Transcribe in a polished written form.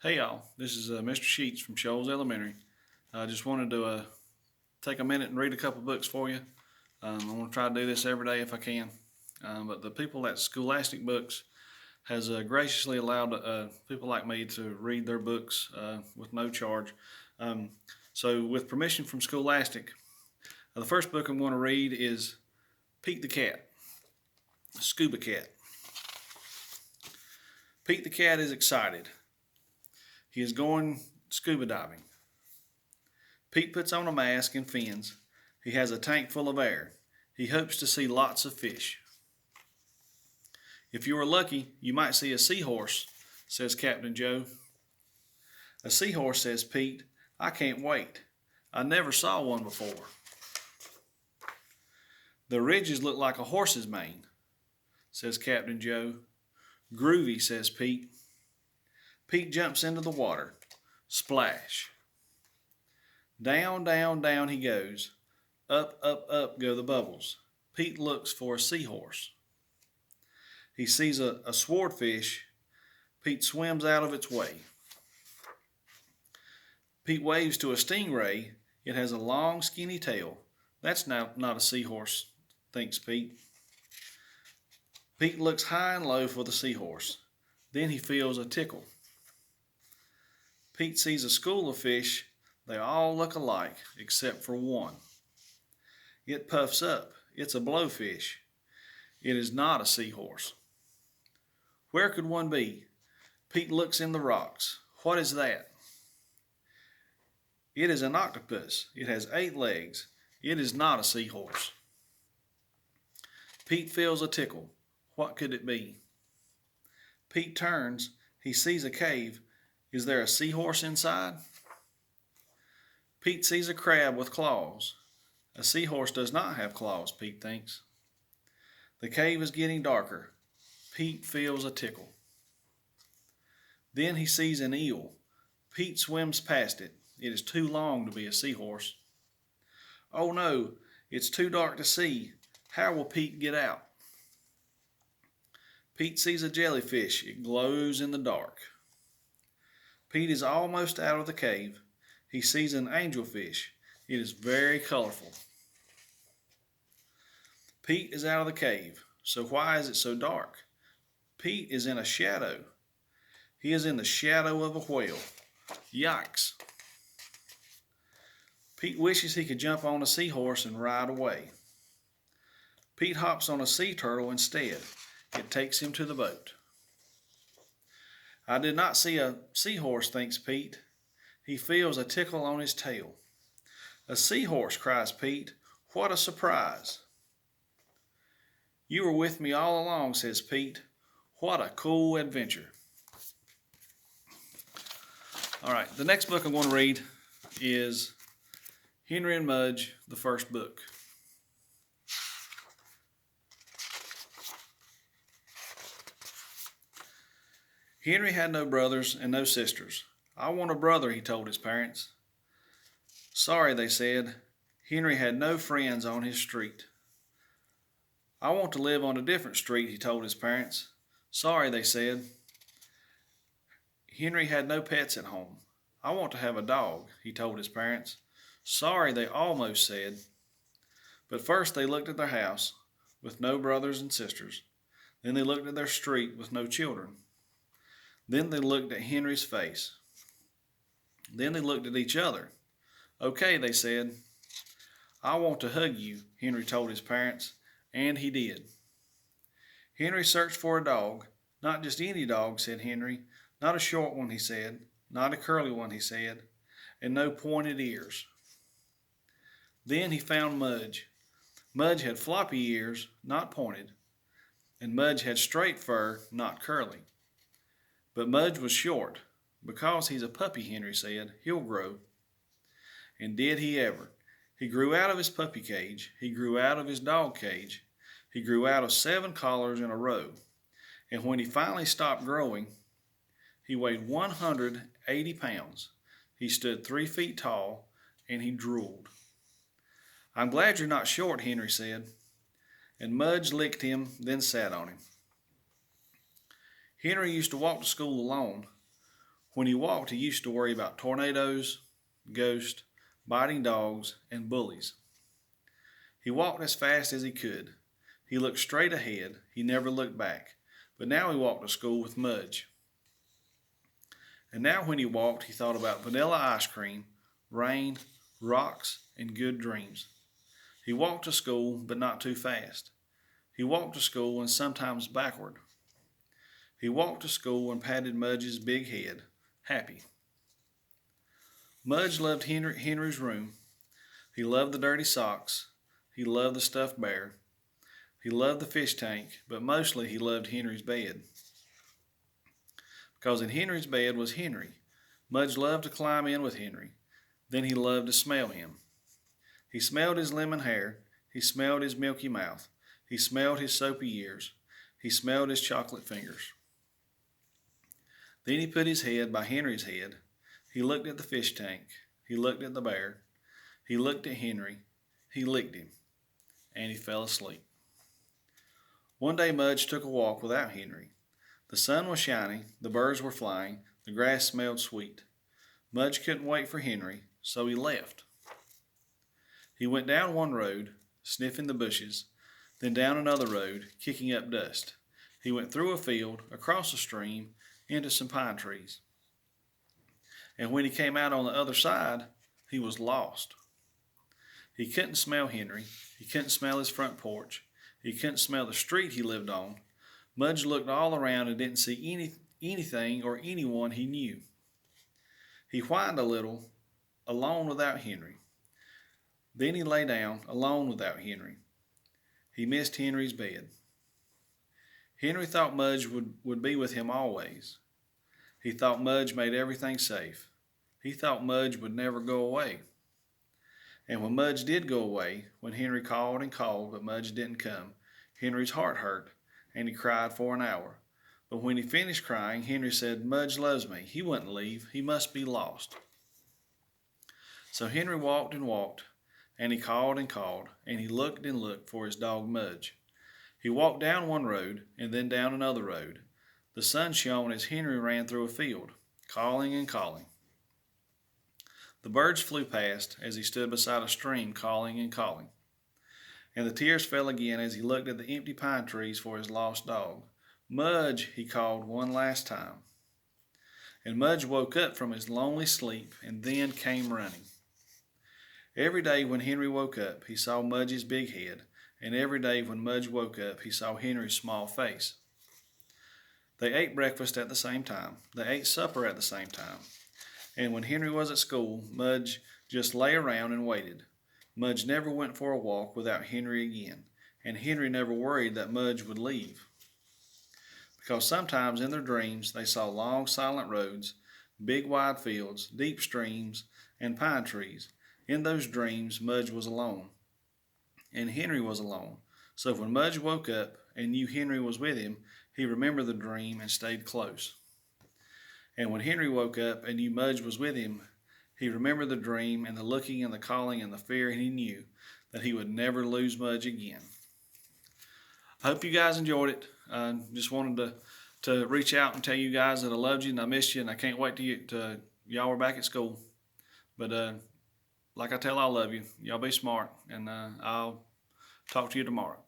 Hey y'all, this is Mr. Sheets from Shoals Elementary. I just wanted to take a minute and read a couple books for you. I want to try to do this every day if I can. But the people at Scholastic Books has graciously allowed people like me to read their books with no charge. Um, so with permission from Scholastic, the first book I'm going to read is Pete the Cat, Scuba Cat. Pete the Cat is excited. He is going scuba diving. Pete puts on a mask and fins. He has a tank full of air. He hopes to see lots of fish. If you are lucky, you might see a seahorse, says Captain Joe. A seahorse, says Pete. I can't wait. I never saw one before. The ridges look like a horse's mane, says Captain Joe. Groovy, says Pete. Pete jumps into the water. Splash. Down, down, down he goes. Up, up, up go the bubbles. Pete looks for a seahorse. He sees a swordfish. Pete swims out of its way. Pete waves to a stingray. It has a long, skinny tail. That's not a seahorse, thinks Pete. Pete looks high and low for the seahorse. Then he feels a tickle. Pete sees a school of fish. They all look alike, except for one. It puffs up. It's a blowfish. It is not a seahorse. Where could one be? Pete looks in the rocks. What is that? It is an octopus. It has 8 legs. It is not a seahorse. Pete feels a tickle. What could it be? Pete turns. He sees a cave. Is there a seahorse inside? Pete sees a crab with claws. A seahorse does not have claws, Pete thinks. The cave is getting darker. Pete feels a tickle. Then he sees an eel. Pete swims past it. It is too long to be a seahorse. Oh no, it's too dark to see. How will Pete get out? Pete sees a jellyfish. It glows in the dark. Pete is almost out of the cave. He sees an angelfish. It is very colorful. Pete is out of the cave. So why is it so dark? Pete is in a shadow. He is in the shadow of a whale. Yikes. Pete wishes he could jump on a seahorse and ride away. Pete hops on a sea turtle instead. It takes him to the boat. I did not see a seahorse, thinks Pete. He feels a tickle on his tail. A seahorse, cries Pete. What a surprise. You were with me all along, says Pete. What a cool adventure. All right, the next book I'm going to read is Henry and Mudge, the first book. Henry had no brothers and no sisters. I want a brother, he told his parents. Sorry, they said. Henry had no friends on his street. I want to live on a different street, he told his parents. Sorry, they said. Henry had no pets at home. I want to have a dog, he told his parents. Sorry, they almost said. But first they looked at their house with no brothers and sisters. Then they looked at their street with no children. Then they looked at Henry's face. Then they looked at each other. Okay, they said. I want to hug you, Henry told his parents, and he did. Henry searched for a dog. Not just any dog, said Henry. Not a short one, he said. Not a curly one, he said. And no pointed ears. Then he found Mudge. Mudge had floppy ears, not pointed. And Mudge had straight fur, not curly. But Mudge was short. Because he's a puppy, Henry said, he'll grow. And did he ever. He grew out of his puppy cage. He grew out of his dog cage. He grew out of 7 collars in a row. And when he finally stopped growing, he weighed 180 pounds. He stood 3 feet tall, and he drooled. I'm glad you're not short, Henry said. And Mudge licked him, then sat on him. Henry used to walk to school alone. When he walked, he used to worry about tornadoes, ghosts, biting dogs, and bullies. He walked as fast as he could. He looked straight ahead. He never looked back. But now he walked to school with Mudge. And now when he walked, he thought about vanilla ice cream, rain, rocks, and good dreams. He walked to school, but not too fast. He walked to school and sometimes backward. He walked to school and patted Mudge's big head, happy. Mudge loved Henry's room. He loved the dirty socks. He loved the stuffed bear. He loved the fish tank, but mostly he loved Henry's bed. Because in Henry's bed was Henry. Mudge loved to climb in with Henry. Then he loved to smell him. He smelled his lemon hair. He smelled his milky mouth. He smelled his soapy ears. He smelled his chocolate fingers. Then he put his head by Henry's head. He looked at the fish tank. He looked at the bear. He looked at Henry. He licked him. And he fell asleep. One day Mudge took a walk without Henry. The sun was shining. The birds were flying. The grass smelled sweet. Mudge couldn't wait for Henry, so he left. He went down one road, sniffing the bushes, then down another road, kicking up dust. He went through a field, across a stream, into some pine trees. And when he came out on the other side, he was lost. He couldn't smell Henry. He couldn't smell his front porch. He couldn't smell the street he lived on. Mudge looked all around and didn't see anything or anyone he knew. He whined a little, alone without Henry. Then he lay down, alone without Henry. He missed Henry's bed. Henry thought Mudge would be with him always. He thought Mudge made everything safe. He thought Mudge would never go away. And when Mudge did go away, when Henry called and called but Mudge didn't come, Henry's heart hurt and he cried for an hour. But when he finished crying, Henry said, "Mudge loves me. He wouldn't leave. He must be lost." So Henry walked and walked, and he called and called, and he looked and looked for his dog Mudge. He walked down one road and then down another road. The sun shone as Henry ran through a field, calling and calling. The birds flew past as he stood beside a stream, calling and calling. And the tears fell again as he looked at the empty pine trees for his lost dog. "Mudge," he called one last time. And Mudge woke up from his lonely sleep and then came running. Every day when Henry woke up, he saw Mudge's big head, and every day when Mudge woke up, he saw Henry's small face. They ate breakfast at the same time. They ate supper at the same time. And when Henry was at school, Mudge just lay around and waited. Mudge never went for a walk without Henry again, and Henry never worried that Mudge would leave. Because sometimes in their dreams they saw long silent roads, big wide fields, deep streams, and pine trees. In those dreams, Mudge was alone, and Henry was alone. So when Mudge woke up and knew Henry was with him, he remembered the dream and stayed close. And when Henry woke up and knew Mudge was with him, he remembered the dream and the looking and the calling and the fear, and he knew that he would never lose Mudge again. I hope you guys enjoyed it. Just wanted to reach out and tell you guys that I loved you and I missed you, and I can't wait to y'all are back at school. But like I tell, I love you. Y'all be smart, and I'll talk to you tomorrow.